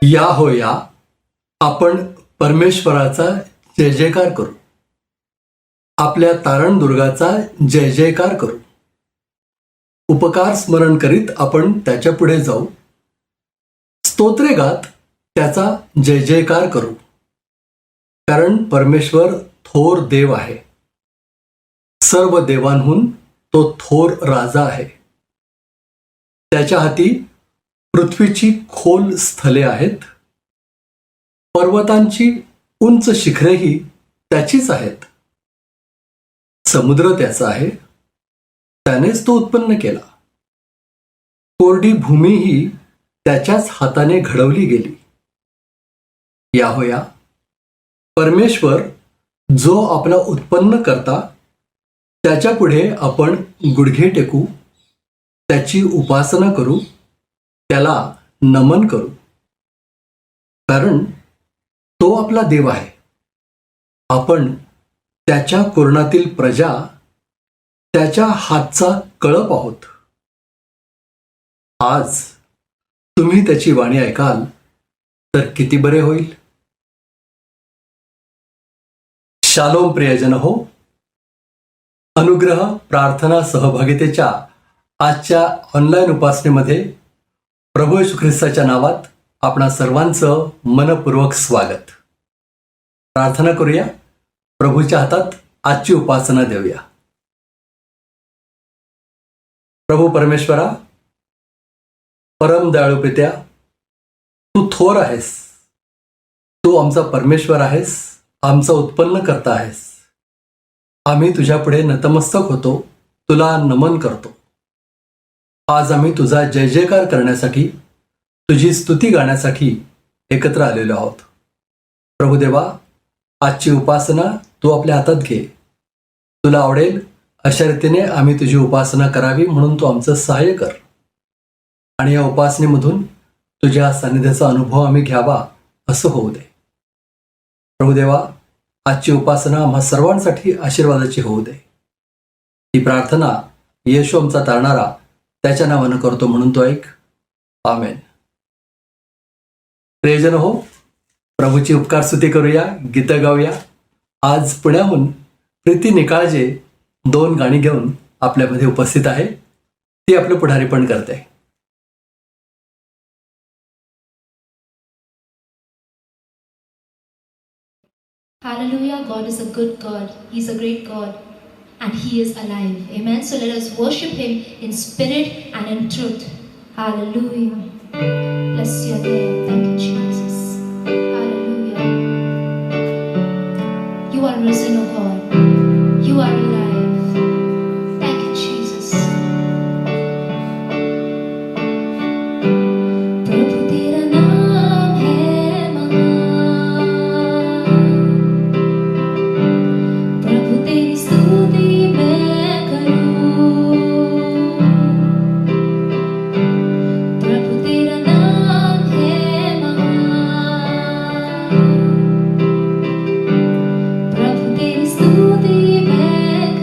या हो या, आपण परमेश्वराचा जय जयकार करू. आपल्या तारणदुर्गाचा जय जयकार करू. उपकार स्मरण करीत आपण त्याच्या पुढे जाऊ. स्तोत्रे गात त्याचा जय जयकार करू. कारण परमेश्वर थोर देव आहे. सर्व देवांहून तो थोर राजा आहे. त्याच्या हाती पृथ्वीची खोल स्थले आहेत. पर्वतांची उंच शिखरेही त्याचीच आहेत. समुद्र त्याचा आहे, त्यानेच तो उत्पन्न केला. कोरडी भूमीही त्याच्याच हाताने घडवली गेली. या होया, परमेश्वर जो आपला उत्पन्न करता, त्याच्या पुढे आपण गुडघे टेकू, त्याची उपासना करू, त्याला नमन करू. कारण तो आपला देव आहे. आपण त्याच्या कुरणातील प्रजा, त्याच्या हातचा कळप आहोत. आज तुम्ही त्याची वाणी ऐकाल तर किती बरे होईल. शालोम प्रियजन हो. अनुग्रह प्रार्थना सहभागितेच्या आजच्या ऑनलाईन उपासनेमध्ये प्रभू येशू ख्रिस्ताच्या नावात आपणा सर्वांचं मनपूर्वक स्वागत. प्रार्थना करूया. प्रभूच्या हातात आजची उपासना देऊया. प्रभू परमेश्वरा, परम दयाळू पित्या, तू थोर आहेस. तू आमचा परमेश्वर आहेस, आमचा उत्पन्न करता आहेस. आम्ही तुझ्या पुढे नतमस्तक होतो, तुला नमन करतो. आज आम्ही तुझा जय जयकार करण्यासाठी, तुझी स्तुती गाण्यासाठी एकत्र आलेलो आहोत. प्रभुदेवा, आजची उपासना तू आपल्या हातात घे. तुला आवडेल अशा रीतीने आम्ही तुझी उपासना करावी म्हणून तू आमचं सहाय्य कर. आणि या उपासनेमधून तुझ्या सानिध्याचा अनुभव आम्ही घ्यावा असं होऊ दे. प्रभुदेवा, आजची उपासना आम्हा सर्वांसाठी आशीर्वादाची होऊ दे. ही प्रार्थना येशू आमचा तारणारा त्याच्या नावानं करतो म्हणून तो ऐक. आमेन. प्रियजन हो, प्रभूची उपकार स्तुती करूया, गीतं गाऊया. आज पुण्याहून प्रीती निकाळजे 2 गाणी घेऊन आपल्यामध्ये उपस्थित आहे. ती आपलं पुढारी पण करते. Hallelujah, God is a good God. He's a great God and He is alive. Amen. So let us worship Him in spirit and in truth. Hallelujah. Bless your name. Thank you, Jesus. Hallelujah. You are risen, O God. You are alive. Thank you, Jesus. प्रभु तेरा नाम है महान. प्रभु तेरी स्तुति मैं करूं. प्रभु तेरा नाम है महान. प्रभु तेरी स्तुति मैं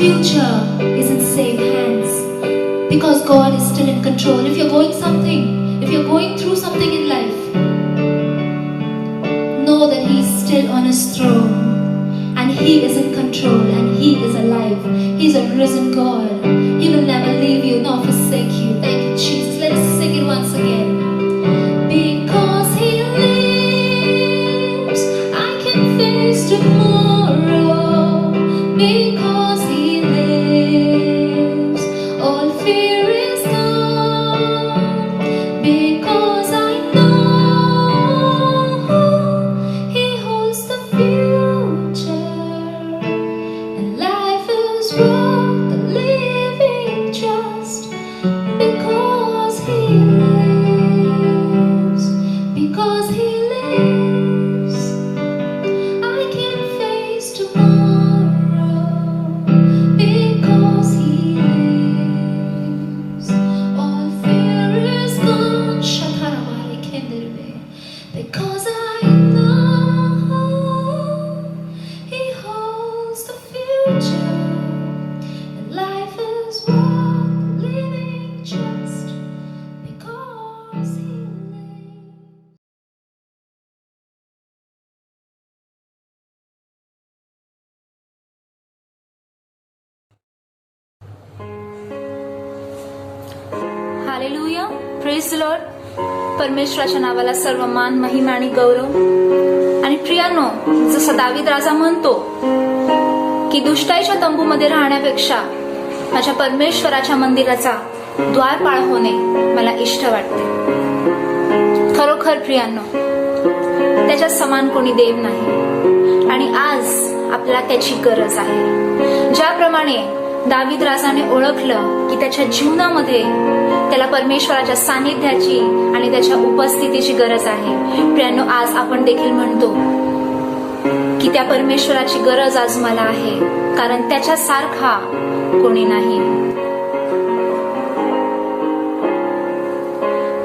future is in safe hands because God is still in control. If you're going through something in life, know that He is still on His throne and He is in control and He is alive. He's a risen God. He will never leave you nor forsake you. Thank you, Jesus. Let us sing it once again. Because He lives, I can face tomorrow. Because He lives, all fear is gone. Because I know He holds the future, and life is worth the living just because He lives. Because He lives, I can face tomorrow. Because He lives, all fear is gone. Shakarabali kenderebe. Because I know He holds the future, and life is worth living just because He lives. Hallelujah, praise the Lord. परमेश्वराच्या नावाला सर्व मान, महिमा आणि गौरव. आणि प्रियानो, जसं दावीद राजा म्हणतो की दुष्टाईच्या तंबूमध्ये राहण्यापेक्षा माझ्या परमेश्वराच्या मंदिराचा द्वारपाळ होणे मला इष्ट वाटते. खरोखर प्रियानो, त्याच्या समान कोणी देव नाही आणि आज आपल्याला त्याची गरज आहे. ज्याप्रमाणे दावीद राजाने ओळखलं की त्याच्या जीवनामध्ये त्याला परमेश्वराच्या सानिध्याची आणि त्याच्या उपस्थितीची गरज आहे. प्रियानो, आज आपण देखील म्हणतो की त्या परमेश्वराची गरज आज मला आहे, कारण त्याच्यासारखा कोणी नाही.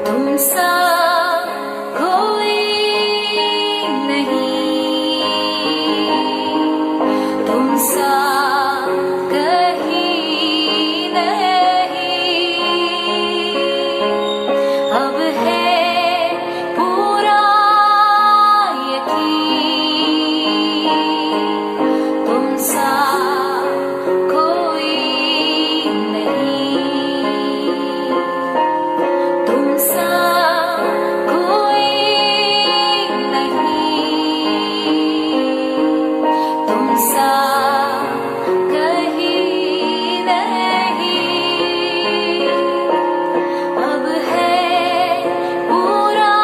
तुमचा कोई नहीं, तुमचा कहीं नहीं. अब है पूरा यकीन, तुमचा कोई नहीं, तुमचा कोई नहीं, तुमचा कहीं नहीं. अब है पूरा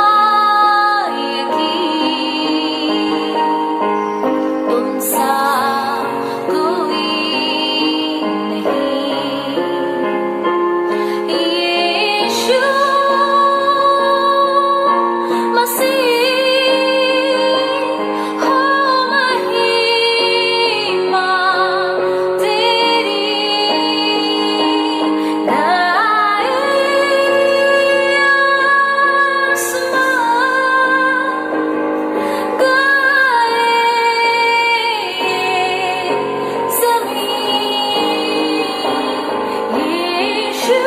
यकीन, तुमचा कोई नहीं. यीशु मसीह, हो महिमा तेरी गाए आसमां, गाए ज़मीन. यीशु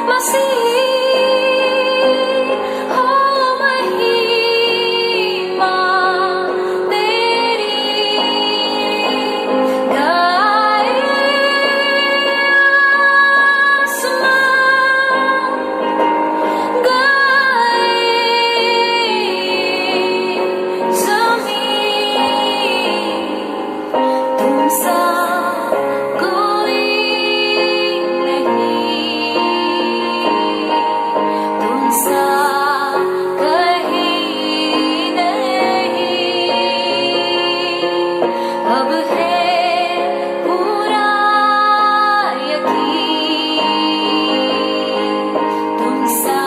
मसीह, हो महिमा तेरी गाए आसमां, गाए ज़मीन. तुमसा कोई नहीं, तुमसा कहीं नहीं. अब है पूरा यकीन, तुमसा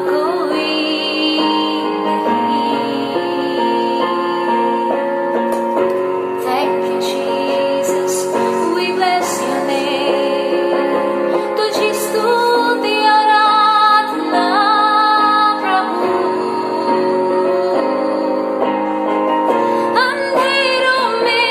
कोई नहीं. Thank you, Jesus. We bless your name. तुझी स्तुति आराधना प्रभु. अंधेरों में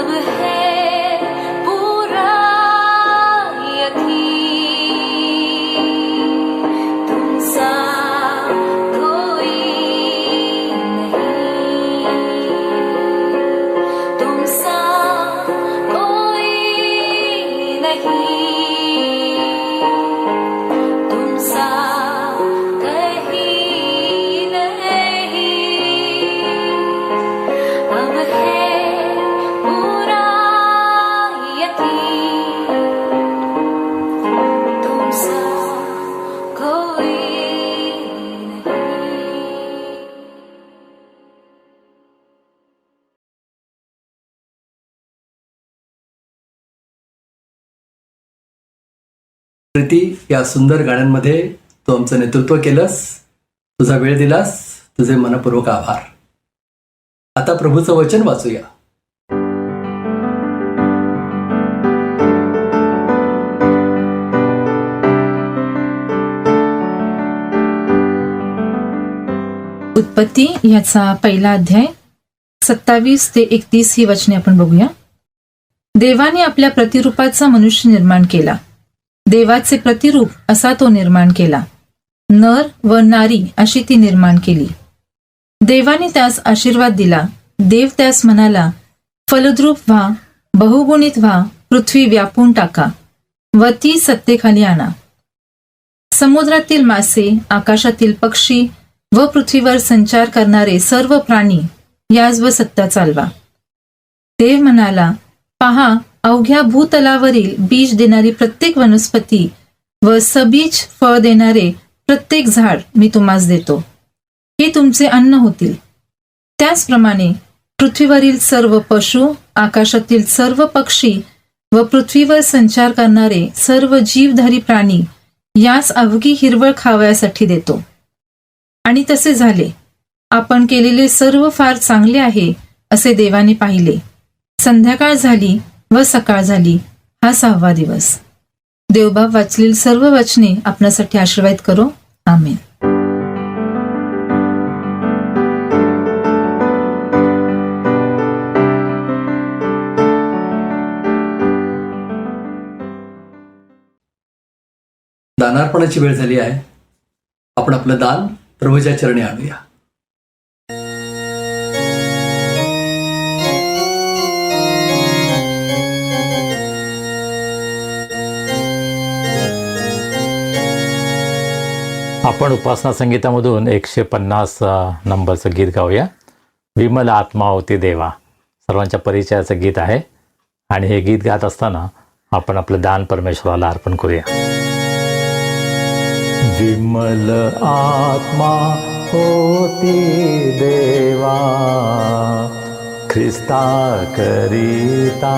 अब है पूरा यकीन, तुमसा कोई नहीं, तुमसा कोई नहीं, तुमसा कहीं नहीं। अब है पूरा यकीन, तुमसा कोई नहीं। प्रीती, या सुंदर गाण्यांमध्ये तू आमचं नेतृत्व केलंस, तुझा वेळ दिलास, तुझे मनपूर्वक आभार. आता प्रभूचं वचन वाचूया. उत्पत्ती याचा पहिला अध्याय 27 ते 31 ही वचने आपण बघूया. देवाने आपल्या प्रतिरूपाचा मनुष्य निर्माण केला. देवाचे प्रतिरूप असा तो निर्माण केला. नर व नारी अशी ती निर्माण केली. देवाने त्यास आशीर्वाद दिला. देव त्यास म्हणाला, फलद्रूप व्हा, बहुगुणित व्हा, पृथ्वी व्यापून टाका व ती सत्तेखाली आणा. समुद्रातील मासे, आकाशातील पक्षी व पृथ्वीवर संचार करणारे सर्व प्राणी याचवर सत्ता चालवा. देव म्हणाला, पहा, अवघ्या भूतलावरील बीज देणारी प्रत्येक वनस्पती व सबीज फळ देणारे प्रत्येक झाड मी तुम्हास देतो. हे तुमचे अन्न होतील. त्याचप्रमाणे पृथ्वीवरील सर्व पशु, आकाशातील सर्व पक्षी व पृथ्वीवर संचार करणारे सर्व जीवधारी प्राणी यास अवघी हिरवळ खावयासाठी देतो. आणि तसे झाले. आपण केलेले सर्व फार चांगले आहे असे देवाने पाहिले. संध्याकाळ झाली व सकाळ झाली, हा 6वा दिवस. देवबाप वाचलेली सर्व वचने आपणासाठी आशीर्वाद करो. आमेन. दानार्पणाची वेळ झाली आहे. आपण आपलं दान प्रभूच्या चरणी आणूया. आपण उपासना संगीतामधून 150 नंबरचं गीत गाऊया. विमल आत्मा होती देवा, सर्वांच्या परिचयाचं गीत आहे. आणि हे गीत गात असताना आपण आपलं दान परमेश्वराला अर्पण करूया. विमल आत्मा होती देवा, ख्रिस्ता करिता.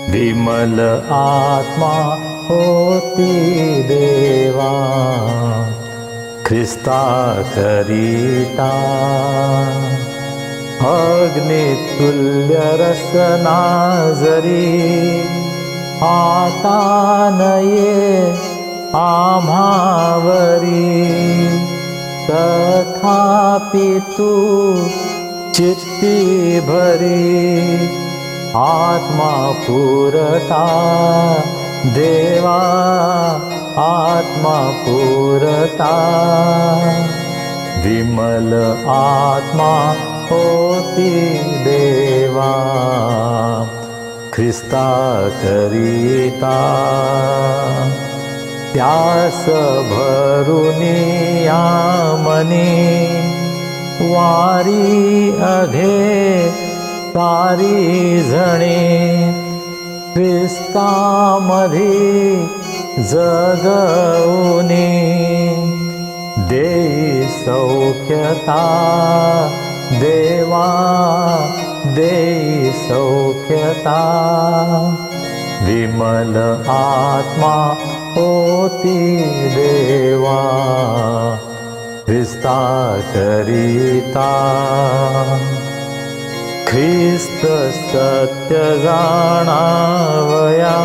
विमल आत्मा होती देवा, ख्रिस्ता करिता. अग्नितुल्य रसना जरी आता नये आम्हावरी, तथापि तू चित्ती भरी. आत्मा पुरता देवा, आत्मा पुरता. विमल आत्मा होती देवा, ख्रिस्ता करिता. त्यास भरुनी आमनी वारी अघे सारी जणे. ख्रिस्तामध्ये जगवणे देई सौख्यता देवा, देई सौख्यता. विमल आत्मा होती देवा, ख्रिस्ता करिता. ख्रिस्त सत्य जाणावया,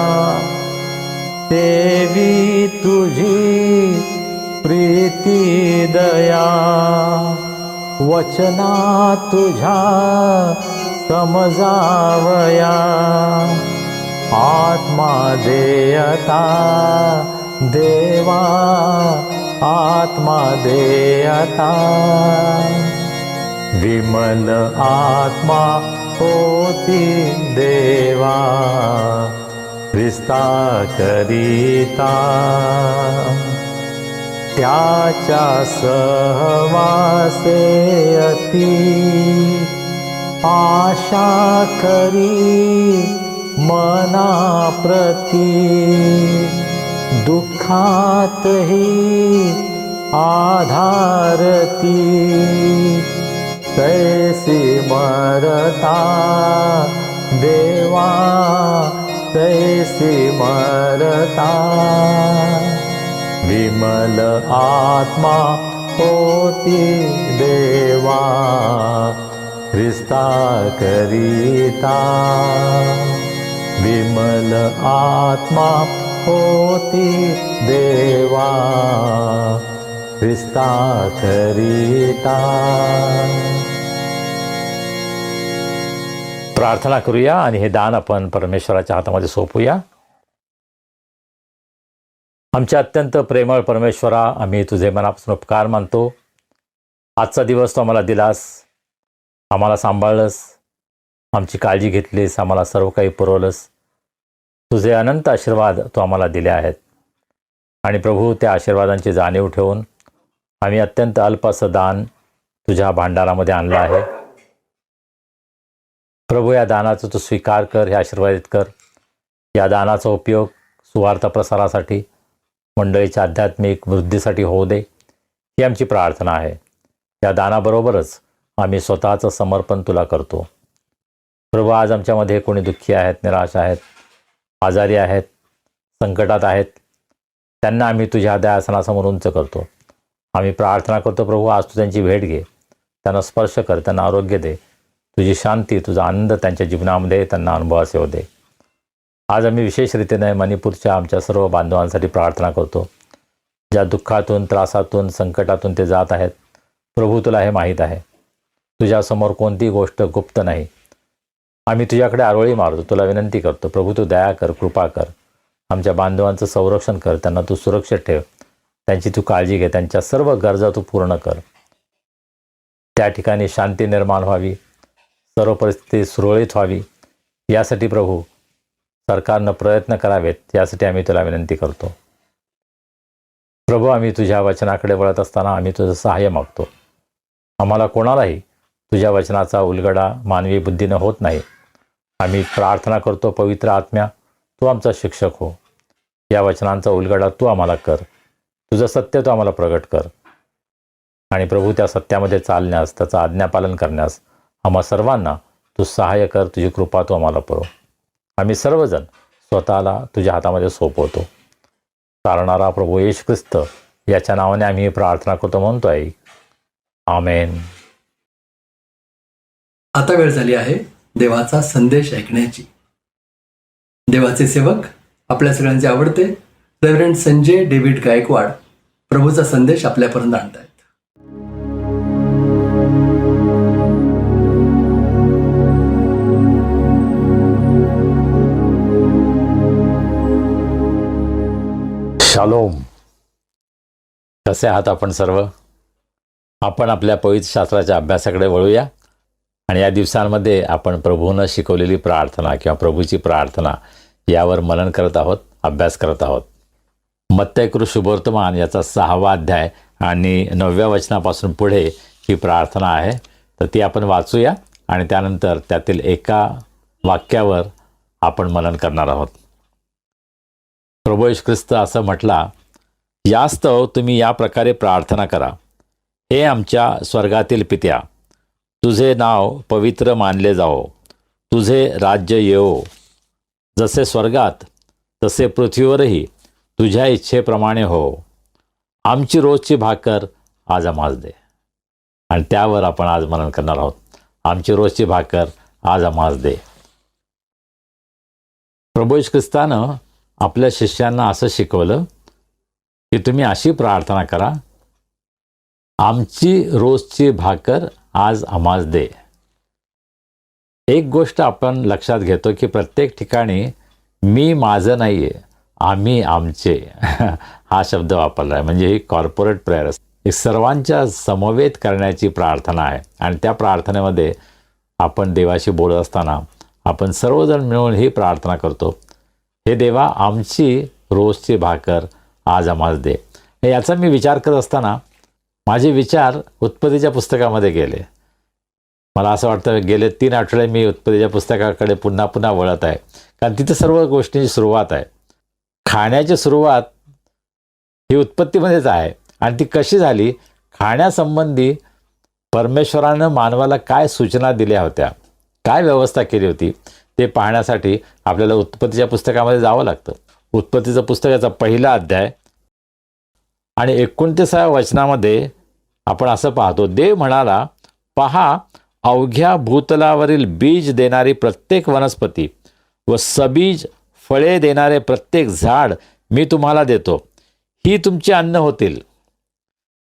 देवी तुझी प्रीती दया. वचना तुझ्या समजावया, आत्मा देयता देवा, आत्मा देयता, विमल आत्मा होती देवा, ख्रिस्ता करिता, त्याच्या सहवासे अति आशा करी मना प्रती, दुःखातही आधारती, तैसी मरता देवा, तैसी मरता, विमल आत्मा होती देवा, ख्रिस्ता करिता, विमल आत्मा होती देवा, ख्रिस्ता करिता. प्रार्थना करूया आणि हे दान आपण परमेश्वराच्या हातामध्ये सोपूया. आमच्या अत्यंत प्रेमळ परमेश्वरा, आम्ही तुझे मनापासून उपकार मानतो. आजचा दिवस तू आम्हाला दिलास, आम्हाला सांभाळलंस, आमची काळजी घेतलीस, आम्हाला सर्व काही पुरवलंस. तुझे अनंत आशीर्वाद तू आम्हाला दिले आहेत. आणि प्रभू, त्या आशीर्वादांची जाणीव ठेवून आम्ही अत्यंत अल्प असं दान तुझ्या भांडारामध्ये आणलं आहे. प्रभू, या दानाचा तू स्वीकार कर, हे आशीर्वादित कर. या दानाचा उपयोग सुवार्ता प्रसारासाठी, मंडळीच्या आध्यात्मिक वृद्धीसाठी होऊ दे, ही आमची प्रार्थना आहे. या दानाबरोबरच आम्ही स्वतःचं समर्पण तुला करतो. प्रभू, आज आमच्यामध्ये कोणी दुःखी आहेत, निराश आहेत, आजारी आहेत, संकटात आहेत, त्यांना आम्ही तुझ्या दयासनासमोर उंच करतो. आम्ही प्रार्थना करतो प्रभू, आज तू त्यांची भेट घे, त्यांना स्पर्श कर, त्यांना आरोग्य दे. तुझी शांती, तुझा आनंद त्यांच्या जीवनामध्ये त्यांना अनुभवास येऊ दे. आज आम्ही विशेष रीतीने मणिपूरच्या आमच्या सर्व बांधवांसाठी प्रार्थना करतो, ज्या दुःखातून, त्रासातून, संकटातून ते जात आहेत. प्रभू, तुला हे माहीत आहे. तुझ्यासमोर कोणती गोष्ट गुप्त नाही. आम्ही तुझ्याकडे आरोळी मारतो, तुला विनंती करतो. प्रभू, तू दया कर, कृपा कर. आमच्या बांधवांचं संरक्षण कर, त्यांना तू सुरक्षित ठेव, त्यांची तू काळजी घे, त्यांच्या सर्व गरजा तू पूर्ण कर. त्या ठिकाणी शांती निर्माण व्हावी, सर्व परिस्थिती सुरळीत व्हावी, यासाठी प्रभू सरकारनं प्रयत्न करावेत, यासाठी आम्ही तुला विनंती करतो. प्रभू, आम्ही तुझ्या वचनाकडे वळत असताना आम्ही तुझं सहाय्य मागतो. आम्हाला कोणालाही तुझ्या वचनाचा उलगडा मानवी बुद्धीनं होत नाही. आम्ही प्रार्थना करतो, पवित्र आत्म्या, तू आमचा शिक्षक हो. या वचनांचा उलगडा तू आम्हाला कर, तुझं सत्य तू आम्हाला प्रगट कर. आणि प्रभू, त्या सत्यामध्ये चालण्यास, त्याचं आज्ञापालन करण्यास आम्हा सर्वांना तू सहाय्य कर. तुझी कृपा तू आम्हाला पुरव. आम्ही सर्वजण स्वतःला तुझ्या हातामध्ये सोपवतो. तारणारा प्रभू येशू ख्रिस्त याच्या नावाने आम्ही प्रार्थना करतो, म्हणतो आहे, आमेन. आता वेळ झाली आहे देवाचा संदेश ऐकण्याची. देवाचे सेवक, आपल्या सगळ्यांचे आवडते रेव्हरंड संजय डेव्हिड गायकवाड प्रभूचा संदेश आपल्यापर्यंत आणतायत. शालोम. कसे आहात आपण सर्व? आपण आपल्या पवित्र शास्त्राच्या अभ्यासाकडे वळूया आणि या दिवसांमध्ये आपण प्रभूनं शिकवलेली प्रार्थना किंवा प्रभूची प्रार्थना यावर मनन करत आहोत, अभ्यास करत आहोत. मत्तय शुभवर्तमान याचा 6वा अध्याय आणि 9व्या वचनापासून पुढे ही प्रार्थना आहे. तर ती आपण वाचूया आणि त्यानंतर त्यातील एका वाक्यावर आपण मनन करणार आहोत. प्रभू येशू ख्रिस्त असं म्हटला, यास्तव तुम्ही या प्रकारे प्रार्थना करा. हे आमच्या स्वर्गातील पित्या, तुझे नाव पवित्र मानले जावो, तुझे राज्य येवो, जसे स्वर्गात तसे पृथ्वीवरही तुझ्या इच्छेप्रमाणे हो. आमची रोजची भाकर आज आम्हास दे. आणि त्यावर आपण आज मनन करणार आहोत. आमची रोजची भाकर आज आम्हास दे. प्रभू येशू ख्रिस्तानं आपल्या शिष्यांना असं शिकवलं की तुम्ही अशी प्रार्थना करा, आमची रोजची भाकर आज आम्हास दे. एक गोष्ट आपण लक्षात घेतो की प्रत्येक ठिकाणी मी माझं नाही आहे, आम्ही आमचे हा शब्द वापरला आहे. म्हणजे ही कॉर्पोरेट प्रेयर असते, सर्वांच्या समवेत करण्याची प्रार्थना आहे. आणि त्या प्रार्थनेमध्ये आपण देवाशी बोलत असताना आपण सर्वजण मिळून ही प्रार्थना करतो, हे देवा आमची रोजची भाकर आज आम्हाला दे. याचा मी विचार करत असताना माझे विचार उत्पत्तीच्या पुस्तकामध्ये गेले. मला असं वाटतं गेले 3 आठवडे मी उत्पत्तीच्या पुस्तकाकडे पुन्हा पुन्हा वळत आहे, कारण तिथे सर्व गोष्टींची सुरुवात आहे. खाण्याची सुरुवात ही उत्पत्तीमध्येच आहे. आणि ती कशी झाली, खाण्यासंबंधी परमेश्वरानं मानवाला काय सूचना दिल्या होत्या, काय व्यवस्था केली होती, ते पाहण्यासाठी आपल्याला उत्पत्तीच्या पुस्तकामध्ये जावं लागतं. उत्पत्तीचं पुस्तकाचा 1ला अध्याय आणि 29व्या वचनामध्ये आपण असं पाहतो, देव म्हणाला, पहा अवघ्या भूतलावरील बीज देणारी प्रत्येक वनस्पती व सबीज फळे देणारे प्रत्येक झाड मी तुम्हाला देतो, ही तुमची अन्न होतील.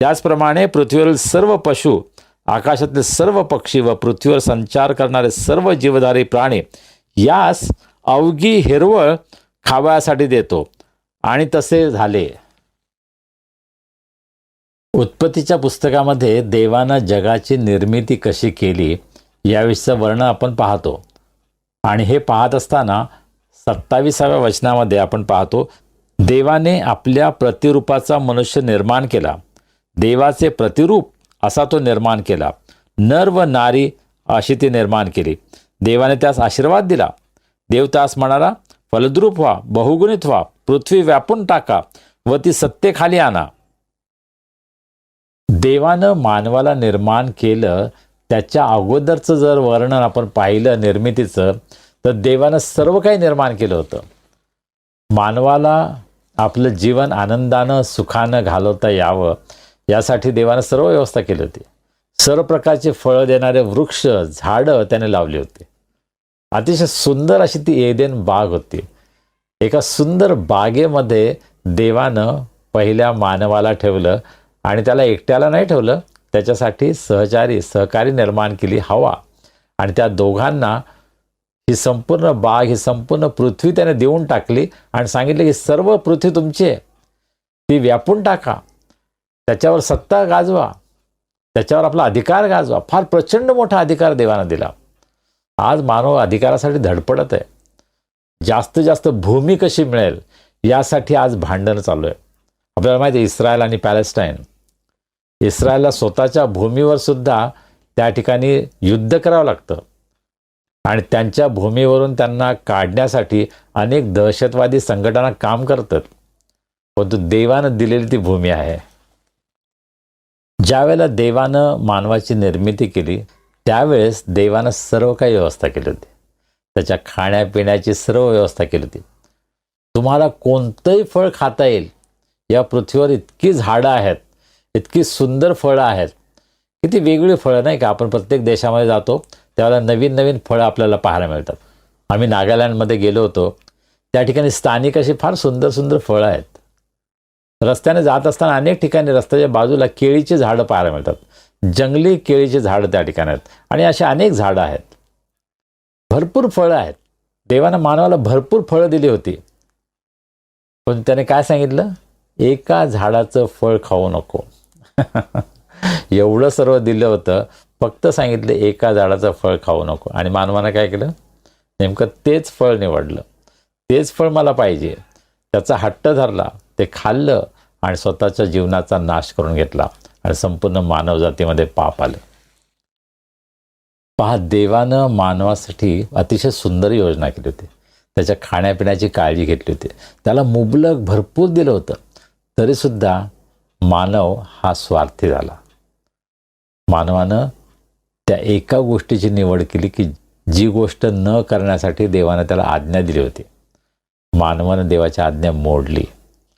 त्याचप्रमाणे पृथ्वीवरील सर्व पशु, आकाशातील सर्व पक्षी व पृथ्वीवर संचार करणारे सर्व जीवधारी प्राणी यास अवघी हिरवळ खावयासाठी देतो. आणि तसे झाले. उत्पत्तीच्या पुस्तकामध्ये देवानं जगाची निर्मिती कशी केली याविषयीचं वर्णन आपण पाहतो. आणि हे पाहत असताना 27व्या वचनामध्ये आपण पाहतो, देवाने आपल्या प्रतिरूपाचा मनुष्य निर्माण केला, देवाचे प्रतिरूप असा तो निर्माण केला, नर व नारी अशी ती निर्माण केली. देवाने त्यास आशीर्वाद दिला. देव त्यास म्हणाला, फलद्रूप व्हा, बहुगुणित व्हा, पृथ्वी व्यापून टाका व ती सत्तेखाली आणा. देवानं मानवाला निर्माण केलं, त्याच्या अगोदरचं जर वर्णन आपण पाहिलं निर्मितीचं, तर देवानं सर्व काही निर्माण केलं होतं. मानवाला आपलं जीवन आनंदानं सुखानं घालवता यावं यासाठी देवानं सर्व व्यवस्था केली होती. सर्व प्रकारचे फळं देणारे वृक्ष, झाडं त्याने लावली होती. अतिशय सुंदर अशी ती एदेन बाग होती. एका सुंदर बागेमध्ये देवानं पहिल्या मानवाला ठेवलं आणि त्याला एकट्याला नाही ठेवलं, त्याच्यासाठी सहकारी निर्माण केली, हवा. आणि त्या दोघांना ही संपूर्ण बाग, ही संपूर्ण पृथ्वी त्याने देऊन टाकली आणि सांगितलं की सर्व पृथ्वी तुमची आहे, ती व्यापून टाका, त्याच्यावर सत्ता गाजवा, त्याच्यावर आपला अधिकार गाजवा. फार प्रचंड मोठा अधिकार देवानं दिला. आज मानव अधिकारासाठी धडपडत आहे. जास्तीत जास्त भूमी कशी मिळेल यासाठी आज भांडण चालू आहे. आपल्याला माहिती आहे इस्रायल आणि पॅलेस्टाईन. इस्रायलला स्वतःच्या भूमीवर सुद्धा त्या ठिकाणी युद्ध करावं लागतं आणि त्यांच्या भूमीवरून त्यांना काढण्यासाठी अनेक दहशतवादी संघटना काम करतात. परंतु देवानं दिलेली ती भूमी आहे. ज्यावेळेला देवानं मानवाची निर्मिती केली त्यावेळेस देवानं सर्व काही व्यवस्था केली होती. त्याच्या खाण्यापिण्याची सर्व व्यवस्था केली होती. तुम्हाला कोणतंही फळ खाता येईल. या पृथ्वीवर इतकी झाडं आहेत, इतकी सुंदर फळं आहेत, किती वेगळी फळं नाही का. आपण प्रत्येक देशामध्ये जातो त्यावेळेला नवीन नवीन फळं आपल्याला पाहायला मिळतात. आम्ही नागालँडमध्ये गेलो होतो, त्या ठिकाणी स्थानिक अशी फार सुंदर सुंदर फळं आहेत. रस्त्याने जात असताना अनेक ठिकाणी रस्त्याच्या बाजूला केळीची झाडं पाहायला मिळतात. जंगली केळीची झाडं त्या ठिकाणी आहेत आणि अशी अनेक झाडं आहेत. भरपूर फळं आहेत. देवानं मानवाला भरपूर फळं दिली होती. पण त्याने काय सांगितलं, एका झाडाचं फळ खाऊ नको. एवढं सर्व दिलं होतं, फक्त सांगितलं एका झाडाचं फळ खाऊ नको. आणि मानवानं काय केलं, नेमकं तेच फळ निवडलं. तेच फळ मला पाहिजे, त्याचा हट्ट धरला, ते खाल्लं आणि स्वतःच्या जीवनाचा नाश करून घेतला आणि संपूर्ण मानवजातीमध्ये पाप आलं. पहा, देवानं मानवासाठी अतिशय सुंदर योजना केली होती. त्याच्या खाण्यापिण्याची काळजी घेतली होती. त्याला मुबलक भरपूर दिलं होतं. तरीसुद्धा मानव हा स्वार्थी झाला. मानवानं त्या एका गोष्टीची निवड केली की जी गोष्ट न करण्यासाठी देवानं त्याला आज्ञा दिली होती. मानवानं देवाची आज्ञा मोडली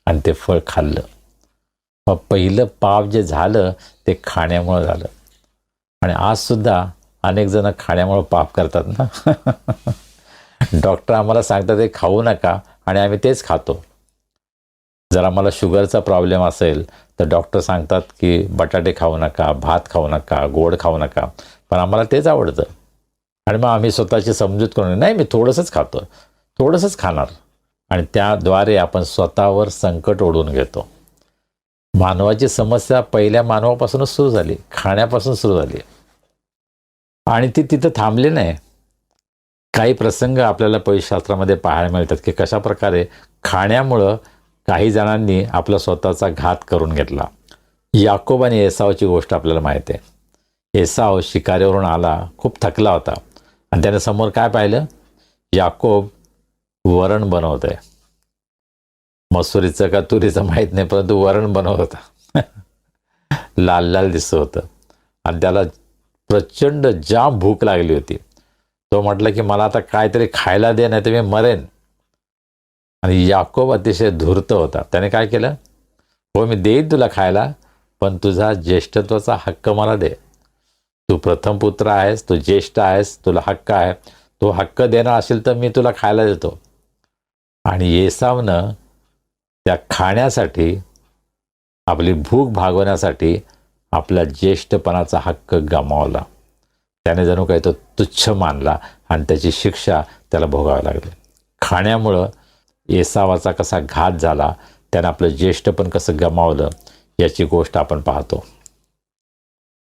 आणि ते फळ खाल्लं. मग पहिलं पाप जे झालं ते खाण्यामुळं झालं. आणि आजसुद्धा अनेक जण खाण्यामुळं पाप करतात ना. डॉक्टर आम्हाला सांगतात ते खाऊ नका आणि आम्ही तेच खातो. जर आम्हाला शुगरचा प्रॉब्लेम असेल तर डॉक्टर सांगतात की बटाटे खाऊ नका, भात खाऊ नका, गोड खाऊ नका, पण आम्हाला तेच आवडतं. आणि मग आम्ही स्वतःची समजूत करून नाही मी थोडंसंच खातो, थोडंसंच खाणार, आणि त्याद्वारे आपण स्वतःवर संकट ओढून घेतो. मानवाची समस्या पहिल्या मानवापासूनच सुरू झाली, खाण्यापासून सुरू झाली, आणि ती तिथं थांबली नाही. काही प्रसंग आपल्याला पवित्रशास्त्रामध्ये पाहायला मिळतात की कशा प्रकारे खाण्यामुळं काही जणांनी आपला स्वतःचा घात करून घेतला. याकोब आणि एसावची गोष्ट आपल्याला माहिती आहे. एसाव शिकारीवरून आला, खूप थकला होता, आणि त्याने समोर काय पाहिलं? याकोब वरण बनवत आहे. मसुरीचं का तुरीचं माहीत नाही, परंतु वरण बनवत होता. लाल लाल दिसत होतं, आणि त्याला प्रचंड जाम भूक लागली होती. तो म्हटलं की मला आता काहीतरी खायला दे, नाही तर मी मरेन. आणि याकोब अतिशय धूर्त होता. त्याने काय केलं? हो, मी देईन तुला खायला, पण तुझा ज्येष्ठत्वाचा हक्क मला दे. तू प्रथम पुत्र आहेस, तू ज्येष्ठ आहेस, तुला हक्क आहे. तो हक्क देणार असेल तर मी तुला खायला देतो. आणि एसावनं त्या खाण्यासाठी, आपली भूक भागवण्यासाठी आपला ज्येष्ठपणाचा हक्क गमावला. त्याने जणू काही तो तुच्छ मानला, आणि त्याची शिक्षा त्याला भोगावी लागली. खाण्यामुळं एसावाचा कसा घात झाला, त्यानं आपलं ज्येष्ठपण कसं गमावलं, याची गोष्ट आपण पाहतो.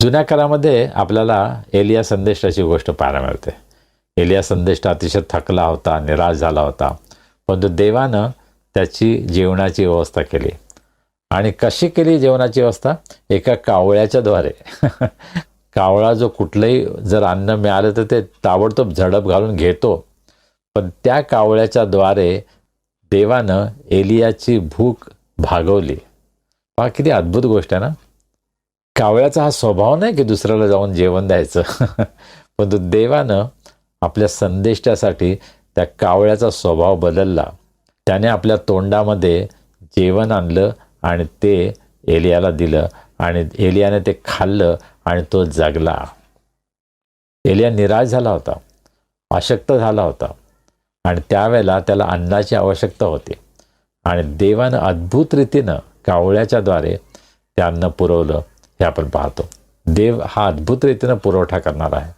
जुन्या काळामध्ये आपल्याला एलिया संदेष्टाची गोष्ट पाहायला मिळते. एलिया संदेष्टा अतिशय थकला होता, निराश झाला होता, परंतु देवानं त्याची जेवणाची व्यवस्था केली. आणि कशी केली जेवणाची व्यवस्था? एका कावळ्याच्या द्वारे. कावळा जो कुठलंही जर अन्न मिळालं तर ते ताबडतोब झडप घालून घेतो, पण त्या कावळ्याच्या द्वारे देवानं एलियाची भूक भागवली. पहा किती अद्भुत गोष्ट आहे ना. कावळ्याचा हा स्वभाव नाही की दुसऱ्याला जाऊन जेवण द्यायचं, परंतु देवानं आपल्या संदेष्टासाठी त्या कावळ्याचा स्वभाव बदलला. त्याने आपल्या तोंडामध्ये जेवण आणलं आणि ते एलियाला दिलं, आणि एलियाने ते खाल्लं आणि तो जगला. एलिया निराश झाला होता, अशक्त झाला होता, आणि त्यावेळेला त्याला अन्नाची आवश्यकता होती, आणि देवानं अद्भुत रीतीनं कावळ्याच्याद्वारे ते अन्न पुरवलं. हे आपण पाहतो. देव हा अद्भुत रीतीनं पुरवठा करणार आहे.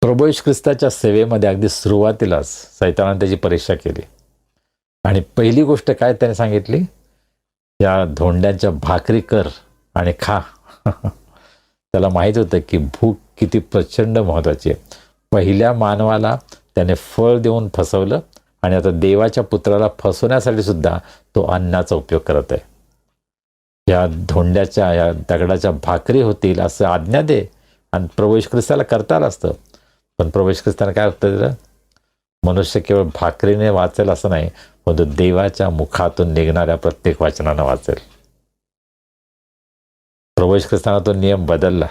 प्रभू येशू ख्रिस्ताच्या सेवेमध्ये अगदी सुरुवातीलाच सैतानाने त्याची परीक्षा केली, आणि पहिली गोष्ट काय त्याने सांगितली? या धोंड्यांच्या भाकरी कर आणि खा. त्याला माहीत होतं की भूक किती प्रचंड महत्त्वाची आहे. पहिल्या मानवाला त्याने फळ देऊन फसवलं, आणि आता देवाच्या पुत्राला फसवण्यासाठी सुद्धा तो अन्नाचा उपयोग करत आहे. या धोंड्याच्या, या दगडाच्या भाकरी होतील असं आज्ञा दे, आणि प्रभू येशू ख्रिस्ताला करता आलं असतं. पण प्रभू येशू ख्रिस्ताने काय उत्तर दिलं? मनुष्य केवळ भाकरीने वाचेल असं नाही, परंतु देवाच्या मुखातून निघणाऱ्या प्रत्येक वचनानं वाचेल. प्रभू येशू ख्रिस्ताने तो नियम बदलला.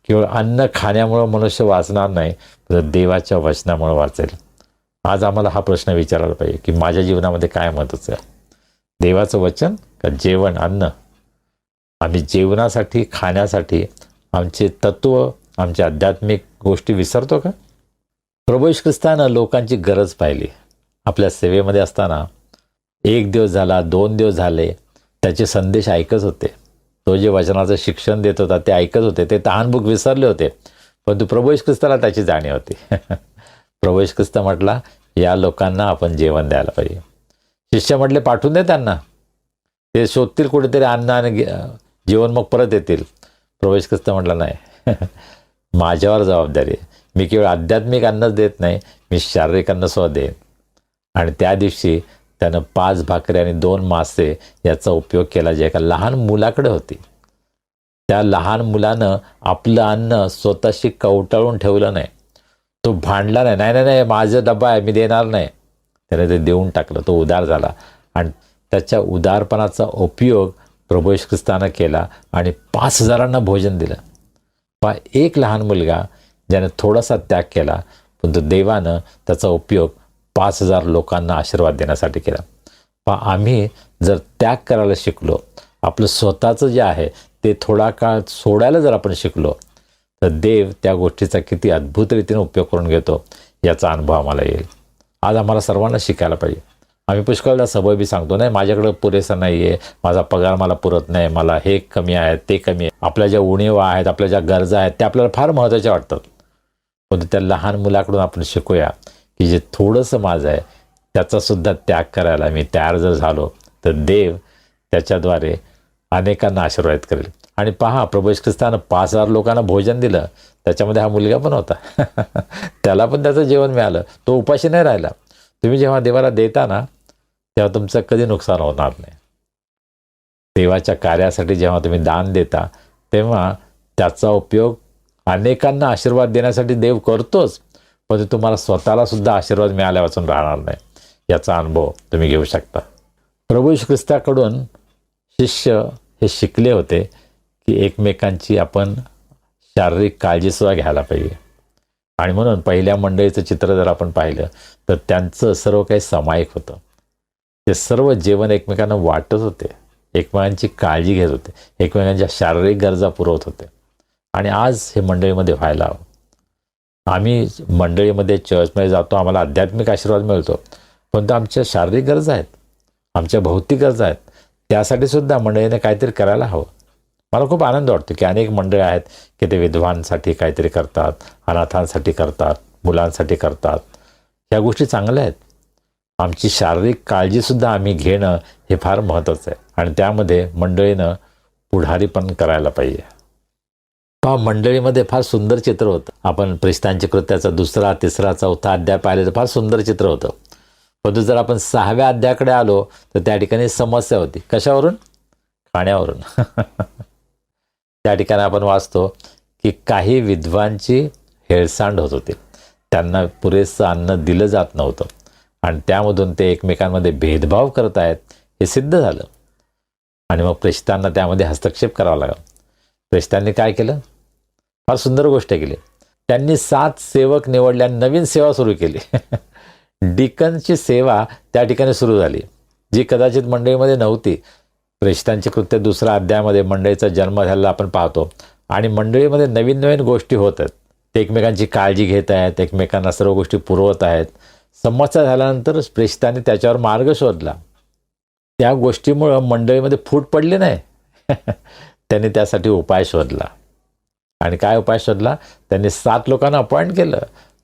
केवळ अन्न खाण्यामुळं मनुष्य वाचणार नाही, तर देवाच्या वचनामुळे वाचेल. आज आम्हाला हा प्रश्न विचारायला पाहिजे की माझ्या जीवनामध्ये काय महत्त्वाचं आहे? देवाचं वचन का जेवण, अन्न? आम्ही जेवणासाठी, खाण्यासाठी आमचे तत्व, आमच्या आध्यात्मिक गोष्टी विसरतो का? प्रभू येशू ख्रिस्तानं लोकांची गरज पाहिली. आपल्या सेवेमध्ये असताना 1 दिवस झाला, 2 दिवस झाले, त्याचे संदेश ऐकत होते. तो जे वचनाचं शिक्षण देत होता ते ऐकत होते. ते तहानभूक विसरले होते, परंतु प्रभू येशू ख्रिस्ताला त्याची जाणीव होती. प्रभू येशू ख्रिस्त म्हटला, या लोकांना आपण जेवण द्यायला पाहिजे. शिष्य म्हटले, पाठवून दे त्यांना, ते शोधतील कुठेतरी अन्न आणि जेवण, मग परत येतील. प्रभू येशू ख्रिस्त म्हटला, नाही, माझ्यावर जबाबदारी आहे. मी केवळ आध्यात्मिक अन्नच देत नाही, मी शारीरिक अन्नसुद्धा देईन. आणि त्या दिवशी त्यानं 5 भाकरी आणि 2 मासे याचा उपयोग केला, जे एका लहान मुलाकडे होती. त्या लहान मुलानं आपलं अन्न स्वतःशी कवटाळून ठेवलं नाही. तो भांडला नाही, नाही नाही नाही माझा डब्बा आहे, मी देणार नाही. त्याने ते देऊन टाकलं. तो उदार झाला, आणि त्याच्या उदारपणाचा उपयोग प्रभू येशू ख्रिस्तानं केला, आणि 5,000 भोजन दिलं. पहा, एक लहान मुलगा ज्याने थोडासा त्याग केला, परंतु देवानं त्याचा उपयोग 5,000 लोकांना आशीर्वाद देण्यासाठी केला. पहा, आम्ही जर त्याग करायला शिकलो, आपलं स्वतःचं जे आहे ते थोडा काळ सोडायला जर आपण शिकलो, तर देव त्या गोष्टीचा किती अद्भुत रीतीने उपयोग करून घेतो याचा अनुभव आम्हाला येईल. आज आम्हाला सर्वांना शिकायला पाहिजे. आम्ही पुष्कळदा सबबी सांगतो, नाही माझ्याकडं पुरेसा नाही आहे, माझा पगार मला पुरत नाही, मला हे कमी आहे, ते कमी आहे. आपल्या ज्या उणीवा आहेत, आपल्या ज्या गरजा आहेत, त्या आपल्याला फार महत्त्वाच्या वाटतात. पण त्या लहान मुलाकडून आपण शिकूया की जे थोडंसं माझं आहे त्याचा सुद्धा त्याग करायला मी तयार जर झालो तर देव त्याच्याद्वारे अनेकांना आशीर्वाद करेल. आणि पहा, प्रभू येशू ख्रिस्तानं 5,000 लोकांना भोजन दिलं, त्याच्यामध्ये हा मुलगा पण होता. त्याला पण त्याचं जेवण मिळालं, तो उपाशी नाही राहिला. तुम्ही जेव्हा देवाला देता ना तेव्हा तुमचं कधी नुकसान होणार नाही. देवाच्या कार्यासाठी जेव्हा तुम्ही दान देता तेव्हा त्याचा उपयोग अनेकांना आशीर्वाद देण्यासाठी देव करतोच, पण तुम्हाला स्वतःला सुद्धा आशीर्वाद मिळाल्यापासून राहणार नाही. याचा अनुभव तुम्ही घेऊ शकता. प्रभू येशू ख्रिस्ताकडून शिष्य हे शिकले होते की एकमेकांची आपण शारीरिक काळजीसुद्धा घ्यायला पाहिजे. आणि म्हणून पहिल्या मंडळीचं चित्र जर आपण पाहिलं तर त्यांचं सर्व काही सामायिक होतं. ते सर्व जेवण एकमेकांना वाटत होते, एकमेकांची काळजी घेत होते, एकमेकांच्या शारीरिक गरजा पुरवत होते. आणि आज हे मंडळीमध्ये व्हायला हवं. आम्ही मंडळीमध्ये चर्चमध्ये जातो, आम्हाला आध्यात्मिक आशीर्वाद मिळतो, पण तो आमच्या शारीरिक गरजा आहेत, आमच्या भौतिक गरजा आहेत, त्यासाठी सुद्धा मंडळीने काहीतरी करायला हवं. मला खूप आनंद वाटतो की अनेक मंडळी आहेत की ते विधवांसाठी काहीतरी करतात, अनाथांसाठी करतात, मुलांसाठी करतात. ह्या गोष्टी चांगल्या आहेत. आमची शारीरिक काळजीसुद्धा आम्ही घेणं हे फार महत्त्वाचं आहे. आणि त्यामध्ये मंडळीनं पुढारी पण करायला पाहिजे. मंडळीमध्ये फार सुंदर चित्र होतं. आपण प्रेषितांच्या कृत्याचा 2, 3, 4 अध्याय पाहिले तर फार सुंदर चित्र होतं. परंतु जर आपण 6व्या अध्यायाकडे आलो तर त्या ठिकाणी समस्या होती. कशावरून? खाण्यावरून. त्या ठिकाणी आपण वाचतो की काही विधवांची हेळसांड होत होती, त्यांना पुरेसं अन्न दिलं जात नव्हतं आणि त्यामधून ते एकमेकांमध्ये भेदभाव करत आहेत हे सिद्ध झालं. आणि मग प्रेषितांना त्यामध्ये हस्तक्षेप करावा लागला. प्रेषितांनी काय केलं? फार सुंदर गोष्ट केली. त्यांनी 7 सेवक निवडल्या, नवीन सेवा सुरू केली. डिकनची सेवा त्या ठिकाणी सुरू झाली, जी कदाचित मंडळीमध्ये नव्हती. प्रेषितांचे कृत्य 2 अध्यायामध्ये मंडळीचा जन्म झालेला आपण पाहतो आणि मंडळीमध्ये नवीन नवीन गोष्टी होत आहेत. ते एकमेकांची काळजी घेत आहेत, एकमेकांना सर्व गोष्टी पुरवत आहेत. समस्या झाल्यानंतर प्रेषितांनी त्याच्यावर मार्ग शोधला. त्या गोष्टीमुळं मंडळीमध्ये फूट पडली नाही. त्यांनी त्यासाठी उपाय शोधला. आणि काय उपाय शोधला? त्यांनी 7 लोकांना अपॉइंट केलं,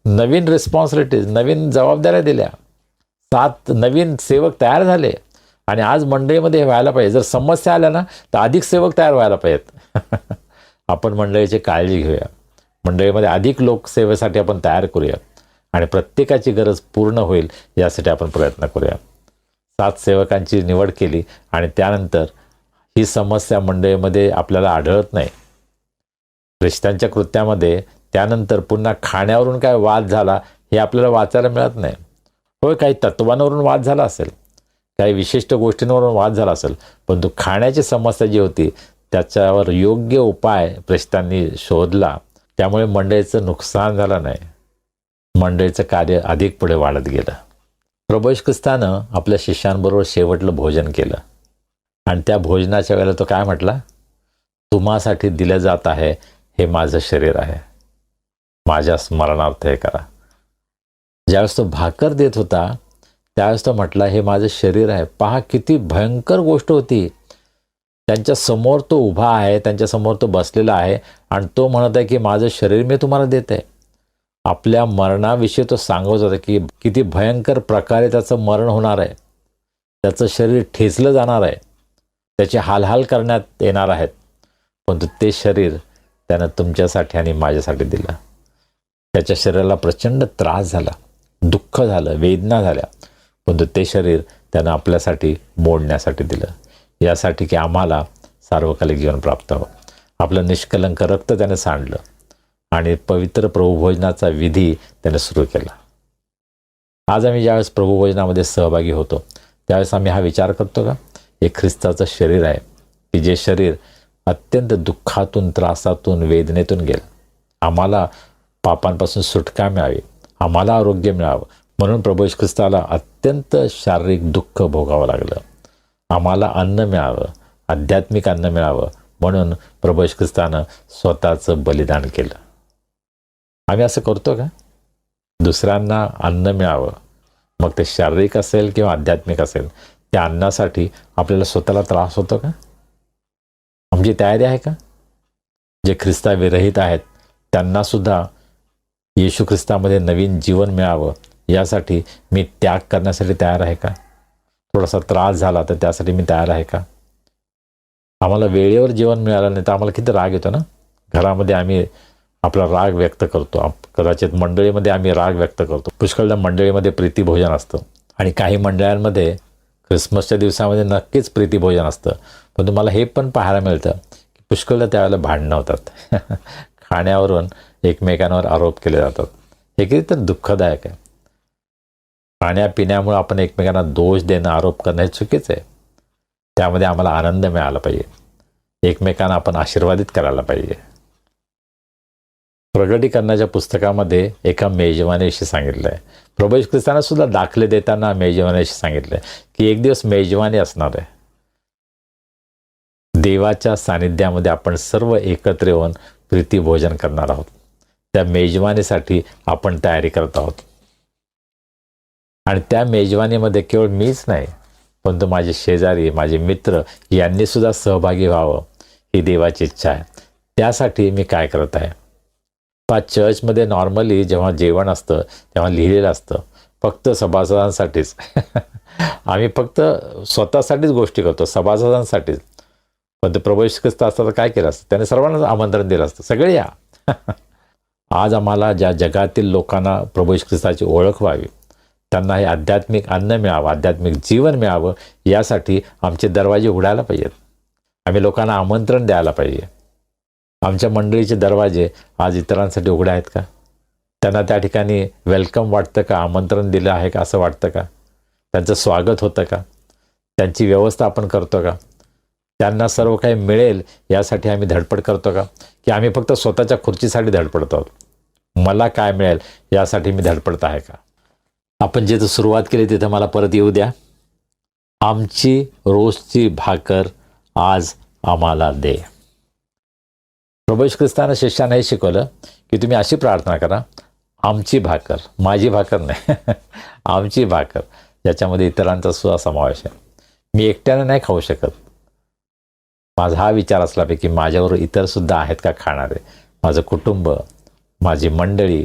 नवीन रिस्पॉन्सिबिलिटीज, नवीन जबाबदाऱ्या दिल्या, 7 नवीन सेवक तयार झाले. आणि आज मंडळीमध्ये हे व्हायला पाहिजे. जर समस्या आल्या ना तर अधिक सेवक तयार व्हायला पाहिजेत. आपण मंडळीची काळजी घेऊया, मंडळीमध्ये अधिक लोक सेवेसाठी आपण तयार करूया आणि प्रत्येकाची गरज पूर्ण होईल यासाठी आपण प्रयत्न करूया. 7 सेवकांची निवड केली आणि त्यानंतर ही समस्या मंडळीमध्ये आपल्याला आढळत नाही. प्रेषितांच्या कृत्यामध्ये त्यानंतर पुन्हा खाण्यावरून काय वाद झाला हे आपल्याला वाचायला मिळत नाही. होय, काही तत्वांवरून वाद झाला असेल, काही विशिष्ट गोष्टींवरून वाद झाला असेल, परंतु खाण्याची समस्या जी होती त्याच्यावर योग्य उपाय प्रेषितांनी शोधला. त्यामुळे मंडळीचं नुकसान झालं नाही, मंडळीचं कार्य अधिक पुढे वाढत गेलं. प्रभू येशू ख्रिस्तानं आपल्या शिष्यांबरोबर शेवटलं भोजन केलं आणि त्या भोजनाच्या वेळेला तो काय म्हटला? तुम्हासाठी दिलं जात आहे, हे माझं शरीर आहे, माझ्या स्मरणार्थ हे करा. ज्यावेळेस तो भाकर देत होता त्यावेळेस तो म्हटला, हे माझं शरीर आहे. पहा किती भयंकर गोष्ट होती. त्यांच्या समोर तो उभा आहे, त्यांच्या समोर तो बसलेला आहे आणि तो म्हणत आहे की माझं शरीर मी तुम्हाला देत आहे. आपल्या मरणाविषयी तो सांगत होता की किती भयंकर प्रकारे त्याचं मरण होणार आहे, त्याचं शरीर ठेचलं जाणार आहे, त्याचे हालहाल करण्यात येणार आहेत. परंतु ते शरीर त्यानं तुमच्यासाठी आणि माझ्यासाठी दिलं. त्याच्या शरीराला प्रचंड त्रास झाला, दुःख झालं, वेदना झाल्या, परंतु ते शरीर त्यानं आपल्यासाठी मोडण्यासाठी दिलं, यासाठी की आम्हाला सार्वकालिक जीवन प्राप्त हो. आपलं निष्कलंक रक्त त्याने सांडलं आणि पवित्र प्रभुभोजनाचा विधी त्याने सुरू केला. आज आम्ही ज्यावेळेस प्रभुभोजनामध्ये सहभागी होतो त्यावेळेस आम्ही हा विचार करतो का हे ख्रिस्ताचं शरीर आहे की जे शरीर अत्यंत दुःखातून, त्रासातून, वेदनेतून गेलं. आम्हाला पापांपासून सुटका मिळावी, आम्हाला आरोग्य मिळावं म्हणून प्रभू येशू ख्रिस्ताला अत्यंत शारीरिक दुःख भोगावं लागलं. आम्हाला अन्न मिळावं, आध्यात्मिक अन्न मिळावं म्हणून प्रभू येशू ख्रिस्तानं स्वतःचं बलिदान केलं. आम्ही असं करतो का? दुसऱ्यांना अन्न मिळावं, मग ते शारीरिक असेल किंवा आध्यात्मिक असेल, त्या अन्नासाठी आपल्याला स्वतःला त्रास होतो का? आमची तयारी आहे का? जे ख्रिस्ता विरहित आहेत त्यांनासुद्धा येशू ख्रिस्तामध्ये नवीन जीवन मिळावं यासाठी मी त्याग करण्यासाठी तयार आहे का? थोडासा त्रास झाला तर त्यासाठी मी तयार आहे का? आम्हाला वेळेवर जेवण मिळालं नाही तर आम्हाला किती राग येतो ना. घरामध्ये आम्ही आपला राग व्यक्त करतो, कदाचित मंडळीमध्ये आम्ही राग व्यक्त करतो. पुष्कळदा मंडळीमध्ये प्रीतिभोजन असतं आणि काही मंडळांमध्ये ख्रिसमसच्या दिवसामध्ये नक्कीच प्रीतिभोजन असतं. पण तुम्हाला हे पण पाहायला मिळतं की पुष्कळदा त्यावेळेला भांडणं होतात. खाण्यावरून एकमेकांवर आरोप केले जातात. हे किती तर दुःखदायक आहे. खाण्यापिण्यामुळे आपण एकमेकांना दोष देणं, आरोप करणं हे चुकीचं आहे. त्यामध्ये आम्हाला आनंद मिळाला पाहिजे. एकमेकांना आपण आशीर्वादित करायला पाहिजे. प्रगटीकरणाच्या पुस्तकामध्ये एका मेजवानीविषयी सांगितलं आहे. प्रभू येशू ख्रिस्ताने सुद्धा दाखले देताना मेजवानीविषयी सांगितलं आहे की एक दिवस मेजवानी असणार आहे. देवाच्या सानिध्यामध्ये आपण सर्व एकत्र येऊन प्रीतिभोजन करणार आहोत. त्या मेजवानीसाठी आपण तयारी करत आहोत. आणि त्या मेजवानीमध्ये केवळ मीच नाही, परंतु माझे शेजारी, माझे मित्र यांनी सुद्धा सहभागी व्हावं ही देवाची इच्छा आहे. त्यासाठी मी काय करत आहे? चर्चमध्ये नॉर्मली जेव्हा जेवण असतं तेव्हा लिहिलेलं असतं फक्त सभासदांसाठीच. आम्ही फक्त स्वतःसाठीच गोष्टी करतो, सभासदांसाठीच. पण ते प्रभू येशू ख्रिस्त असतं तर काय केलं असतं? त्याने सर्वांना आमंत्रण दिलं असतं, सगळे या. आज आम्हाला ज्या जगातील लोकांना प्रभू येशू ख्रिस्ताची ओळख व्हावी, त्यांना हे आध्यात्मिक अन्न मिळावं, आध्यात्मिक जीवन मिळावं, यासाठी आमचे दरवाजे उघडायला पाहिजेत. आम्ही लोकांना आमंत्रण द्यायला पाहिजे. आमच्या मंडळीचे दरवाजे आज इतरांसाठी उघडे आहेत का? त्यांना त्या ठिकाणी वेलकम वाटतं का? आमंत्रण दिलं आहे का असं वाटतं का? त्यांचं स्वागत होतं का? त्यांची व्यवस्था आपण करतो का? त्यांना सर्व काही मिळेल यासाठी आम्ही धडपड करतो का? की आम्ही फक्त स्वतःच्या खुर्चीसाठी धडपडत आहोत? मला काय मिळेल यासाठी मी धडपडत आहे का? आपण जिथं सुरुवात केली तिथं मला परत येऊ द्या. आमची रोजची भाकर आज आम्हाला दे. प्रभू येशू ख्रिस्ताने शिष्यांना हे शिकवलं की तुम्ही अशी प्रार्थना करा, आमची भाकर, माझी भाकर नाही, आमची भाकर, ज्याच्यामध्ये इतरांचा सुद्धा समावेश आहे. मी एकट्याने नाही खाऊ शकत. माझा हा विचार असला पाहिजे की माझ्याबरोबर इतरसुद्धा आहेत का खाणारे? माझं कुटुंब, माझी मंडळी,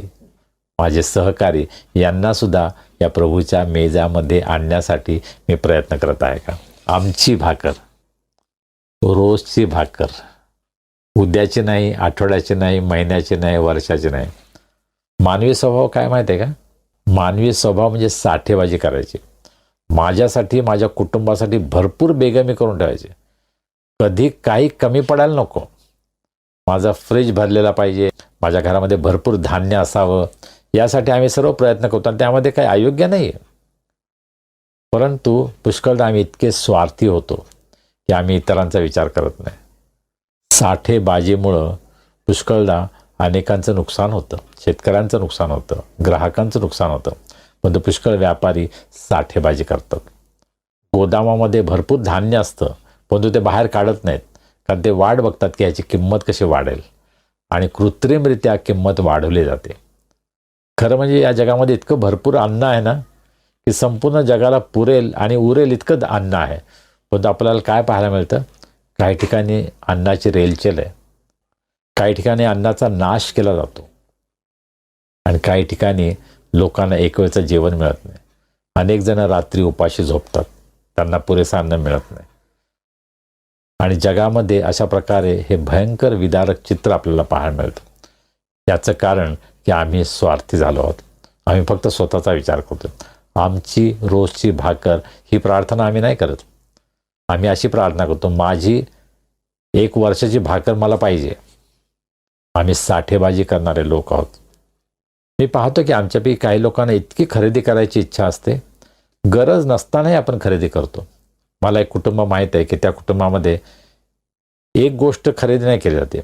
माझे सहकारी यांनासुद्धा या प्रभूच्या मेजामध्ये आणण्यासाठी मी प्रयत्न करत आहे का? आमची भाकर, रोजची भाकर, उद्याची नाही, आठवड्याची नाही, महिन्याची नाही, वर्षाची नाही. मानवी स्वभाव काय माहिती आहे का? मानवी स्वभाव म्हणजे साठेबाजी करायची. माझ्यासाठी, माझ्या कुटुंबासाठी भरपूर बेगमी करून ठेवायची. कधी काही कमी पडायला नको. माझा फ्रीज भरलेला पाहिजे, माझ्या घरामध्ये भरपूर धान्य असावं, यासाठी आम्ही सर्व प्रयत्न करतो. आणि त्यामध्ये काही अयोग्य नाही आहे. परंतु पुष्कळदा आम्ही इतके स्वार्थी होतो की आम्ही इतरांचा विचार करत नाही. साठेबाजीमुळं पुष्कळदा अनेकांचं नुकसान होतं. शेतकऱ्यांचं नुकसान होतं, ग्राहकांचं नुकसान होतं. पण पुष्कळ व्यापारी साठेबाजी करतात. गोदामामध्ये भरपूर धान्य असतं, परंतु ते बाहेर काढत नाहीत, कारण ते वाट बघतात की ह्याची किंमत कशी वाढेल, आणि कृत्रिमरित्या किंमत वाढवली जाते. खरं म्हणजे या जगामध्ये इतकं भरपूर अन्न आहे ना की संपूर्ण जगाला पुरेल आणि उरेल इतकं अन्न आहे. पण आपल्याला काय पाहायला मिळतं? काही ठिकाणी अन्नाची रेलचेल आहे, काही ठिकाणी अन्नाचा नाश केला जातो, आणि काही ठिकाणी लोकांना एक वेळचं जेवण मिळत नाही. अनेक जण रात्री उपाशी झोपतात, त्यांना पुरेसं अन्न मिळत नाही. आणि जगामध्ये अशा प्रकारे हे भयंकर विदारक चित्र आपल्याला पाहायला मिळतं. याचं कारण की आम्ही स्वार्थी झालो आहोत. आम्ही फक्त स्वतःचा विचार करतो. आमची रोजची भाकर ही प्रार्थना आम्ही नाही करत. आम्ही अशी प्रार्थना करतो, माझी 1 वर्षाची भाकर मला पाहिजे. आम्ही साठेबाजी करणारे लोक आहोत. मी पाहतो की आमच्यापैकी काही लोकांना इतकी खरेदी करायची इच्छा असते, गरज नसतानाही आपण खरेदी करतो. मला एक कुटुंब माहीत आहे की त्या कुटुंबामध्ये एक गोष्ट खरेदी नाही केली जाते.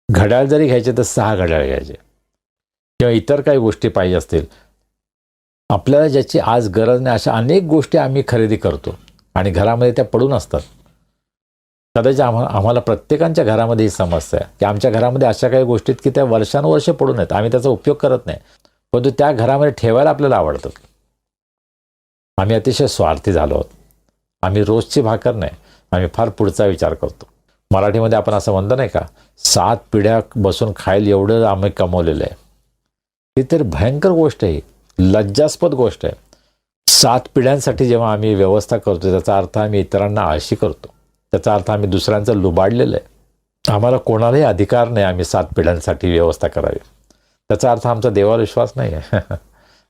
घड्याळ जरी घ्यायचे तर 6 घड्याळ घ्यायचे, किंवा इतर काही गोष्टी पाहिजे असतील. आपल्याला ज्याची आज गरज नाही अशा अनेक गोष्टी आम्ही खरेदी करतो आणि घरामध्ये त्या पडून असतात. कदाचित आम्हाला प्रत्येकाच्या घरामध्ये ही समस्या आहे की आमच्या घरामध्ये अशा काही गोष्टी आहेत की त्या वर्षानुवर्षे पडून आहेत, आम्ही त्याचा उपयोग करत नाही, परंतु त्या घरामध्ये ठेवायला आपल्याला आवडतात. आम्ही अतिशय स्वार्थी झालो आहोत. आम्ही रोजची भाकर नाही, आम्ही फार पुढचा विचार करतो. मराठीमध्ये आपण असं म्हणतो नाही का, 7 पिढ्या बसून खायला एवढं आम्ही कमवलेलं आहे. ही तर भयंकर गोष्ट आहे, लज्जास्पद गोष्ट आहे. 7 पिढ्यांसाठी जेव्हा आम्ही व्यवस्था करतो त्याचा अर्थ आम्ही इतरांना आळशी करतो, त्याचा अर्थ आम्ही दुसऱ्यांचं लुबाडलेलं आहे. आम्हाला कोणालाही अधिकार नाही आम्ही 7 पिढ्यांसाठी व्यवस्था करावी. त्याचा अर्थ आमचा देवावर विश्वास नाही आहे.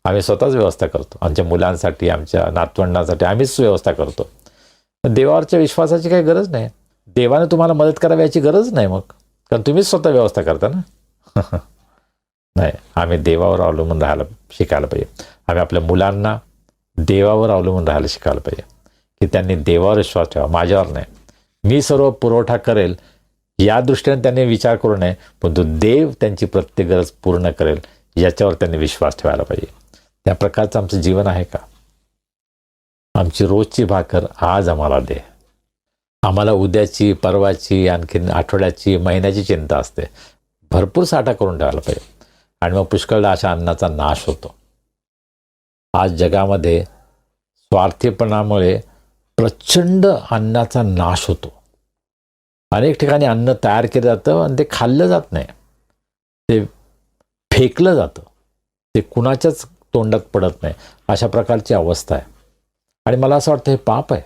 आम्ही स्वतःच व्यवस्था करतो, आमच्या मुलांसाठी, आमच्या नातवंडांसाठी आम्हीच व्यवस्था करतो. देवावरच्या विश्वासाची काही गरज नाही. देवाने तुम्हाला मदत करावी याची गरज नाही मग, कारण तुम्हीच स्वतः व्यवस्था करता ना. नाही, आम्ही देवावर अवलंबून राहायला शिकायला पाहिजे. आम्ही आपल्या मुलांना देवावर अवलंबून राहायला शिकायला पाहिजे, की त्यांनी देवावर विश्वास ठेवा, माझ्यावर नाही. मी सर्व पुरवठा करेल या दृष्टीने त्यांनी विचार करू नये, पण तो देव त्यांची प्रत्येक गरज पूर्ण करेल याच्यावर त्यांनी विश्वास ठेवायला पाहिजे. त्या प्रकारचं आमचं जीवन आहे का? आमची रोजची भाकर आज आम्हाला दे. आम्हाला उद्याची, परवाची, आणखीन आठवड्याची, महिन्याची चिंता असते. भरपूर साठा करून ठेवायला पाहिजे आणि मग पुष्कळदा अशा अन्नाचा नाश होतो. आज जगामध्ये स्वार्थीपणामुळे प्रचंड अन्नाचा नाश होतो. अनेक ठिकाणी अन्न तयार केलं जातं आणि ते खाल्लं जात नाही, ते फेकलं जातं, ते कुणाच्याच तोंडात पडत नाही. अशा प्रकारची अवस्था आहे आणि मला असं वाटतं हे पाप आहे.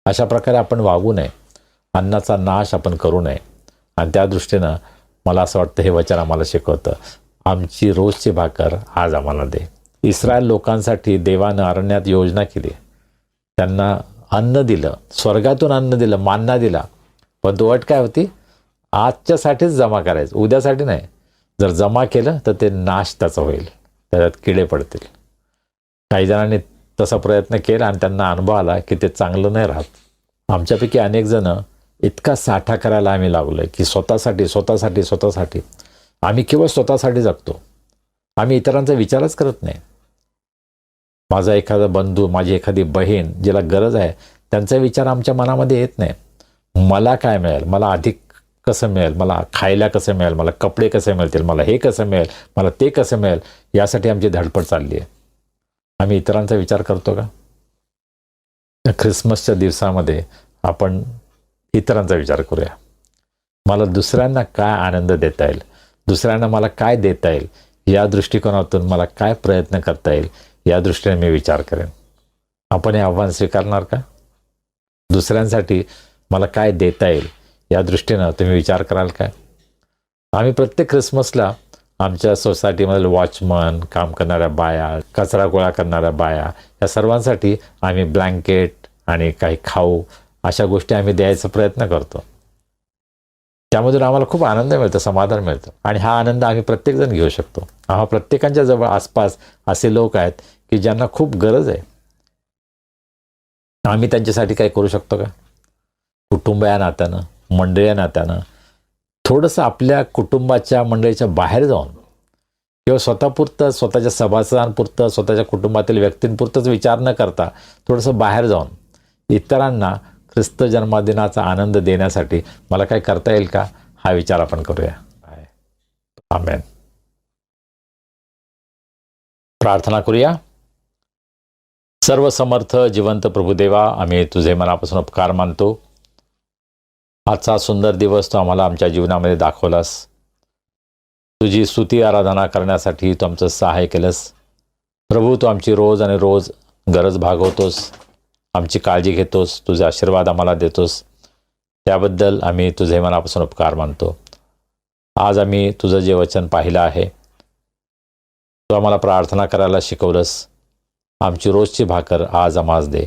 अशा प्रकारे आपण वागू नये, अन्नाचा नाश आपण करू नये. आणि त्या दृष्टीनं मला असं वाटतं हे वचन आम्हाला शिकवतं, आमची रोजची भाकर आज आम्हाला दे. इस्रायल लोकांसाठी देवानं अरण्यात योजना केली, त्यांना अन्न दिलं, स्वर्गातून अन्न दिलं, मान्ना दिला, पण तो अट काय होती? आजच्यासाठीच जमा करायचं, उद्यासाठी नाही. जर जमा केलं तर ते नाश त्याचा होईल, त्याच्यात किडे पडतील. काही जणांनी तसा प्रयत्न केला आणि त्यांना अनुभव आला की ते चांगलं नाही राहत. आमच्यापैकी अनेक जण इतका साठा करायला आम्ही लागलो आहे की स्वतःसाठी आम्ही केवळ स्वतःसाठी जगतो. आम्ही इतरांचा विचारच करत नाही. माझा एखादा बंधू, माझी एखादी बहीण जिला गरज आहे, त्यांचा विचार आमच्या मनामध्ये येत नाही. मला काय मिळेल, मला अधिक कसं मिळेल, मला खायला कसं मिळेल, मला कपडे कसे मिळतील, मला हे कसं मिळेल, मला ते कसं मिळेल, यासाठी आमची धडपड चालली आहे. आम्ही इतरांचा विचार करतो का? ख्रिसमसच्या दिवसामध्ये आपण इतरांचा विचार करूया. मला दुसऱ्यांना काय आनंद देता येईल, दुसऱ्यांना मला काय देता येईल, या दृष्टिकोनातून मला काय प्रयत्न करता येईल, या दृष्टीने मी विचार करेन. आपण हे आव्हान स्वीकारणार का? दुसऱ्यांसाठी मला काय देता येईल या दृष्टीनं तुम्ही विचार कराल काय? आम्ही प्रत्येक ख्रिसमसला आमच्या सोसायटीमधील वॉचमन, काम करणाऱ्या बाया, कचरा गोळा करणाऱ्या बाया, या सर्वांसाठी आम्ही ब्लँकेट आणि काही खाऊ अशा गोष्टी आम्ही द्यायचा प्रयत्न करतो. त्यामधून आम्हाला खूप आनंद मिळतो, समाधान मिळतं आणि हा आनंद आम्ही प्रत्येकजण घेऊ शकतो. आम्हा प्रत्येकांच्या जवळ आसपास असे लोक आहेत की ज्यांना खूप गरज आहे. आम्ही त्यांच्यासाठी काय करू शकतो का? कुटुंब या नात्यानं, मंडळी या नात्यानं थोडंसं आपल्या कुटुंबाच्या मंडळीच्या बाहेर जाऊन किंवा स्वतःपुरतं, स्वतःच्या सभासदांपुरतं, स्वतःच्या कुटुंबातील व्यक्तींपुरतंच विचार न करता थोडंसं बाहेर जाऊन इतरांना ख्रिस्त जन्मदिनाचा आनंद देण्यासाठी मला काय करता येईल का, हा विचार आपण करूया. आमेन. प्रार्थना करूया. सर्व समर्थ जिवंत प्रभुदेवा, आम्ही तुझे मनापासून उपकार मानतो. आजचा सुंदर दिवस तू आम्हाला आमच्या जीवनामध्ये दाखवलास. तुझी स्तुती आराधना करण्यासाठी तू आमचं सहाय्य केलंस. प्रभू, तू आमची रोज आणि रोज गरज भागवतोस, आमची काळजी घेतोस, तुझे आशीर्वाद आम्हाला देतोस. त्याबद्दल आम्ही तुझे मनापासून उपकार मानतो. आज आम्ही तुझं जे वचन पाहिलं आहे, तू आम्हाला प्रार्थना करायला शिकवलंस. आमची रोजची भाकर आज आम्हास दे.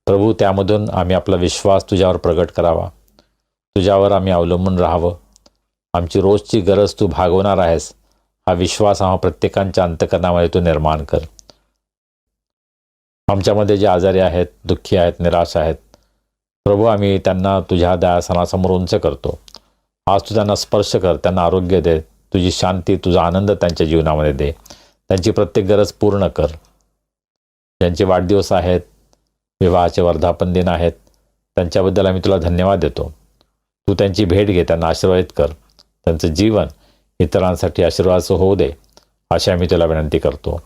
प्रभू, त्यामधून आम्ही आपला विश्वास तुझ्यावर प्रगट करावा, तुझ्यावर आम्ही अवलंबून राहावं. आमची रोजची गरज तू भागवणार आहेस, हा विश्वास आम्हा प्रत्येकांच्या अंतःकरणामध्ये तू निर्माण कर. आमच्यामध्ये जे आजारी आहेत, दुःखी आहेत, निराश आहेत, प्रभू, आम्ही त्यांना तुझ्या दयासनासमोर उंच करतो. आज तू त्यांना स्पर्श कर, त्यांना आरोग्य दे, तुझी शांती, तुझा आनंद त्यांच्या जीवनामध्ये दे. त्यांची प्रत्येक गरज पूर्ण कर. ज्यांचे वाढदिवस आहेत, विवाहाचे वर्धापन दिन आहेत, त्यांच्याबद्दल आम्ही तुला धन्यवाद देतो. तू त्यांची भेट घे, त्यांना आशीर्वादित कर. त्यांचं जीवन इतरांसाठी आशीर्वादाचं होऊ दे, अशी आम्ही तुला विनंती करतो.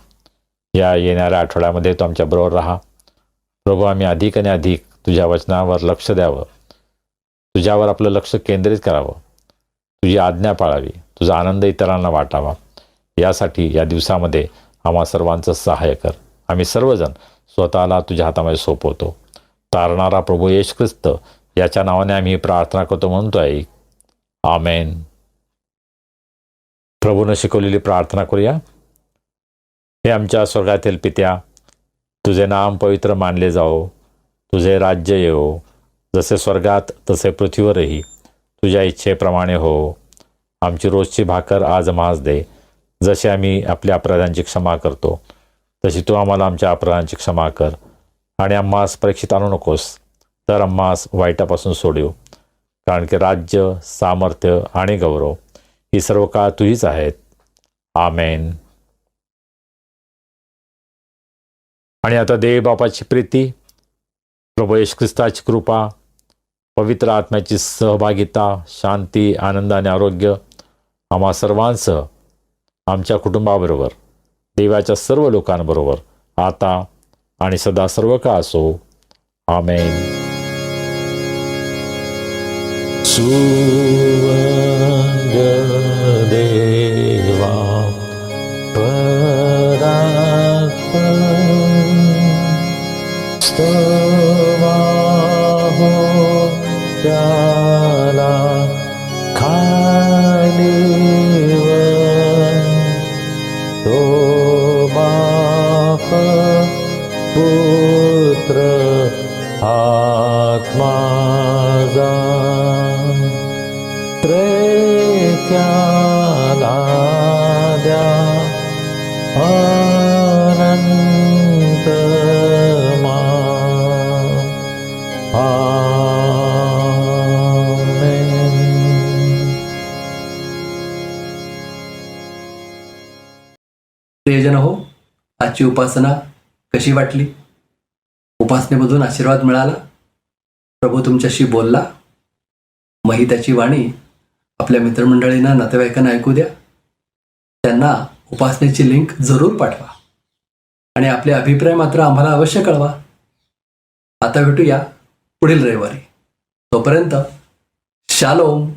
या येणाऱ्या आठवड्यामध्ये तू आमच्याबरोबर राहा. प्रभू, आम्ही अधिक आणि अधिक तुझ्या वचनावर लक्ष द्यावं, तुझ्यावर आपलं लक्ष केंद्रित करावं, तुझी आज्ञा पाळावी, तुझा आनंद इतरांना वाटावा. यासाठी या दिवसामध्ये आम्हा सर्वांचं सहाय्य कर. आम्ही सर्वजण स्वतःला तुझ्या हातामध्ये सोपवतो. तारणारा प्रभू येशू ख्रिस्त याच्या नावाने आम्ही प्रार्थना करतो म्हणतोय, आमेन. प्रभूनं शिकवलेली प्रार्थना करूया. हे आमच्या स्वर्गातील पित्या, तुझे नाम पवित्र मानले जाओ, तुझे राज्य येवो, जसे स्वर्गात तसे पृथ्वीवरही तुझ्या इच्छेप्रमाणे हो. आमची रोजची भाकर आज आम्हास दे, जसे आम्ही आपल्या अपराधांची क्षमा करतो, तशी तू आम्हाला आमच्या अपराधांची क्षमा कर. आणि आम्हास परीक्षित आणू नकोस, तर आम्हास वाईटापासून सोडव. कारण की राज्य, सामर्थ्य आणि गौरव ही सर्व काळ तुझीच आहेत. आमेन. आणि आता देव बापाची प्रीती, प्रभू येशू ख्रिस्ताची कृपा, पवित्र आत्म्याची सहभागिता, शांती, आनंद आणि आरोग्य आम्हा सर्वांसह, आमच्या कुटुंबाबरोबर, देवाच्या सर्व लोकांबरोबर आता आणि सदा सर्व काळ असो. आमेन. सुवंग देवा स्तवा हो त्याला खालीव तो बाप पुत्र आत्मा जा त्रेक्याला द्या अनंत प्रियजन हो, आजची उपासना कशी वाटली? उपासनेमधून आशीर्वाद मिळाला? प्रभू तुमच्याशी बोलला? मग ही त्याची वाणी आपल्या मित्रमंडळींना, नातेवाईकांना ऐकू द्या. त्यांना उपासनेची लिंक जरूर पाठवा आणि आपले अभिप्राय मात्र आम्हाला अवश्य कळवा. आता भेटूया पुढील रविवारी. तोपर्यंत शालोम.